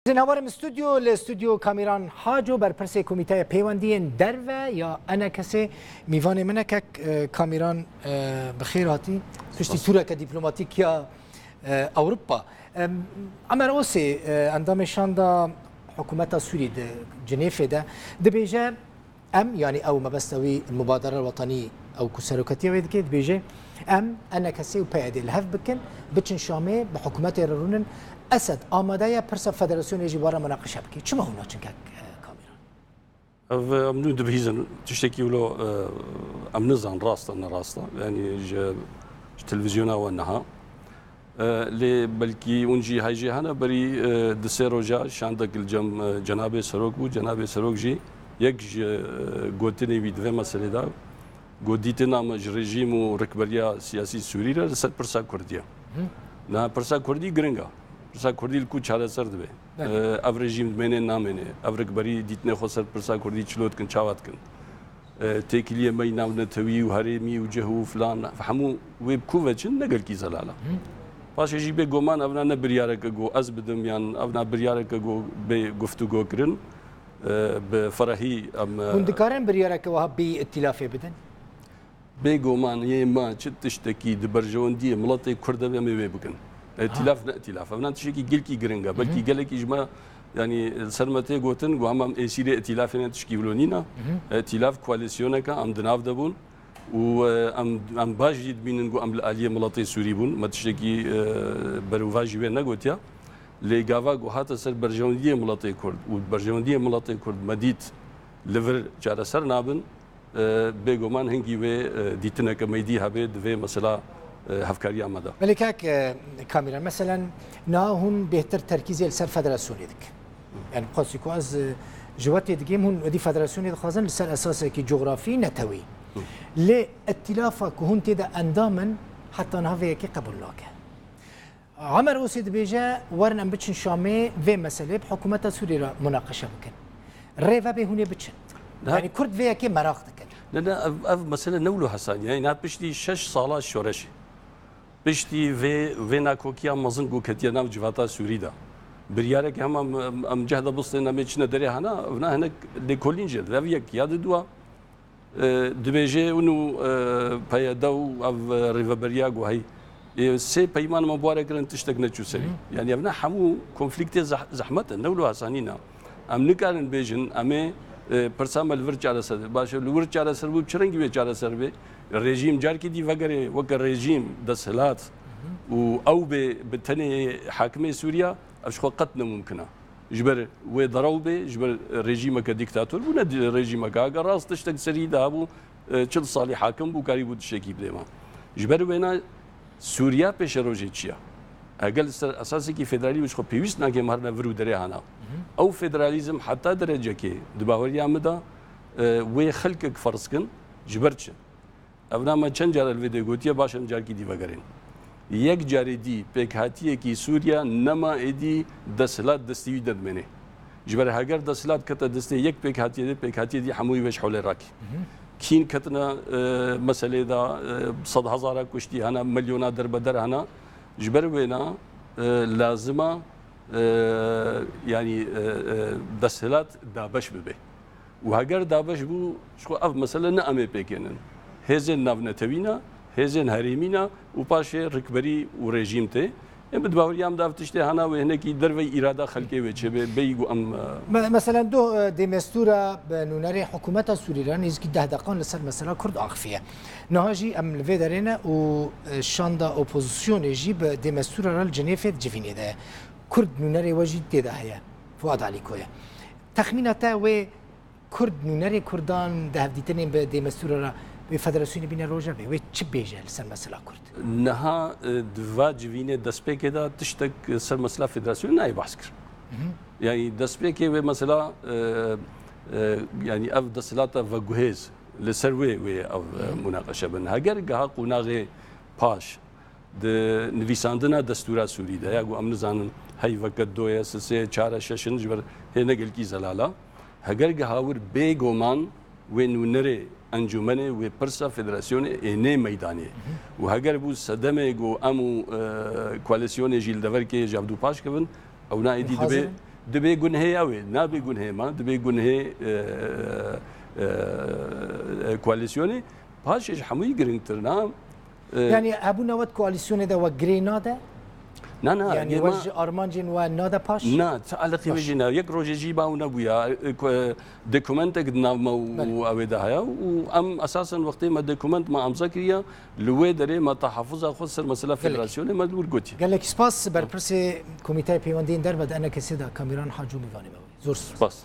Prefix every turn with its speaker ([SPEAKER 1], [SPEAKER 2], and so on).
[SPEAKER 1] نوارم استودیو کامیران حاجو بر پرس کمیته پیوندی درو یا انا کسی میوان منه که کامیران بخیراتی پشتی توره که دیپلماتیک یا اوروبا اما روسی اندامشان دا حکومت سوری ده جنیف ده بیجه یعنی او مبستوی المبادره الوطنی او كسروكتيه ويد كده بيجي انا كسي وبايدي الهف بكن بتشن شامي بحكومات يرونن اسد آماده پرسا فدراسیون جواره مناقشه بکی چه مهمه چون که
[SPEAKER 2] کامیران امنو دبهیزن تشتكي ولو امنزان راستا يعني تلفزيون او انها لي بلكي ونجي هايجي هنا بري دسيرو جا شاندك الجم جناب سروك بو جناب سروك جي يك قوتني بيد في مسألة دا قديتنا مج رژیم و رکبریا سیاسی سوری را سر پرسا کردیه نه پرسا کردی گرنگا پرسا کردی کو چاره سر دبه او رژیم منه نامنه او رکبری دیتنه خو سر پرسا کردی چلوت کن چاوات کن تکلیه می نام نتوی و هرمی و جهو فلان فهمو ويب کووچن نگل کی زلالا باشه جی به گمان اونا نه بریاره که گو از بدم یان اونا بریاره که گو به گفتگو کرن بفرحی ام
[SPEAKER 1] هندکارن بریاره که وها بی ائتلافی بدن
[SPEAKER 2] بيجومان يما تشتكي دبرجوندي ملطي كرده بما بيبكن ائتلاف لا ائتلاف فانا تشكي جلكي جرينجا بلكي قالك اجماع يعني سلمتي قوتن وهم اسيري ائتلاف تشكي ولونينا ائتلاف كواليسيون كا ام دناف دبون وام باجد بينن ام الاليه ملطي سوري بون ما تشكي بروفاجي بين نغوتيا لي غافا غوهات سر برجوندي ملطي كرد وبرجوندي ملطي كرد مديت ليفر جار سر نابن بيجومان هنگی و دیتنه که میدی هبید و مثلا هفکاری آمده.
[SPEAKER 1] ولی که کامیران مثلا نه هون بهتر ترکیزی لسر فدراسیونی دک. يعني قصدي كو از جواتي دقيم هون ودي فدراسيوني خازن لسر اساس كي جغرافي نتوي. ل ائتلافك هون تدا اندامن حتى نهافي كي قبول لك. عمر وسيد بيجا ورن ام بتشن شامي في مساله بحكومه سوريا مناقشه بكن. ريفا به هون بتشن. يعني كرد فيها كي مراقتك
[SPEAKER 2] لأن أف مثلا نولو حسن يعني نات بشتي 6 سالا شورش بشتي في ناكوكيا مزنقو كتيا ناو جواتا سوريدا بريارك هم ام جهد بصنا ميتشنا دري هنا هناك دي كولينجر ذاك ياد دوا دبيجي انه بايداو اف ريفابرياغو هي سي بايمان مبارك رن تشتكنا تشوسري يعني ابنا حمو كونفليكت زحمه نولو حسانينا ام نكارن بيجن امي پرسام الورچ على سر باشه الورچ على سر بو چرنگی به على سر به رژیم جار کی دی وگره وک رژیم دسلات او به تنه حاکم سوريا اش قتنا ممكنه جبر و ضرب جبر رژیم ک دیکتاتور بو نه رژیم ک اگر راست تشتك سري ده ابو چل صالح حاکم بو قریب شکی بدما جبر وینا سوريا پیش روجی چیا اقل اساسي کی فدرالی وش خو پیوست نه که مرنا ورو دره هانا او فدراليزم حتى درجه كي دباوريا مدى وي خلقك فرسكن جبرتش ابنا ما چند جار الفيديو گوتيه باشم جار کی دی وگرين یک جاري دي پك هاتيه کی سوريا نما ادي دسلات دستي ددمنه جبر هاگر دسلات كت دستي یک پك هاتيه دي حموي وش حول راكي كين كتنا مساله دا 100,000 كشتي هنا مليونات دربدر هنا جبر وينا لازمه يعني دسهلات دابش ببه وهاجر دابش بو شو اف مثلا نامي بكينن هزن نافنتوينا هزن هريمينا وباشي ركبري وريجيمته ام بدباوريام دافتشتي هنا وهناكي دروي اراده خلقي وچه بيغو ام
[SPEAKER 1] مثلا دو ديمستورا بنونري حكومه سوريا نيزكي 10 دقائق لسر مثلا كرد اخفيه نهاجي ام الفيدرينا وشاندا اوبوزيسيون يجيب ديمستورا الجنيفه جيفيني ده كرد نونري وجد تدا هيا فؤاد علي كويا تخميناتا و كرد نونري كردان ده ديتنين بديمستورا بفدراسيون بين روجا و چ بيجه سر مسلا كرد
[SPEAKER 2] نها دوا جوينه دسبيك دا تشتك سر مسلا فدراسيون ناي بحث كر يعني دسبيك و مثلا يعني اف دسلاتا وجهز لسروي و او مناقشه بن هاجر جها قناغي باش د نویساندنا دستورا سوری ده یا گو امن زانن هی وقت دویا سه چهار ششن جبر هنه گل کی زلالا هگر گهاور بیگومان و نونره انجمنه و پرسا فدراسیون نه میدانی و هگر بو صدمه گو امو کواليسيون جيل دور کی جابدو پاش کبن او نایدی دبه دبي جنهي أوي نابي جنهي ما دبي جنهي كواليسيوني هالشيء حموي جرينترنا
[SPEAKER 1] يعني أبو نواد كواليسيون ده وغرينادا
[SPEAKER 2] نا
[SPEAKER 1] يعني وجه أرمانجين ونادا باش
[SPEAKER 2] نا على قيمة يك روج جيبا ونبويا دوكيمنت قدنا وأويدا هيا وأم أساسا وقت ما دوكيمنت ما أمزكريا لوي دري ما تحفظها خسر مسألة فيدراسيوني ما دور قوتي
[SPEAKER 1] قال لك سباس بربرسي كوميتاي بيواندين دربد أنا كسيدا كاميران حاجو ميفاني زور
[SPEAKER 2] سباس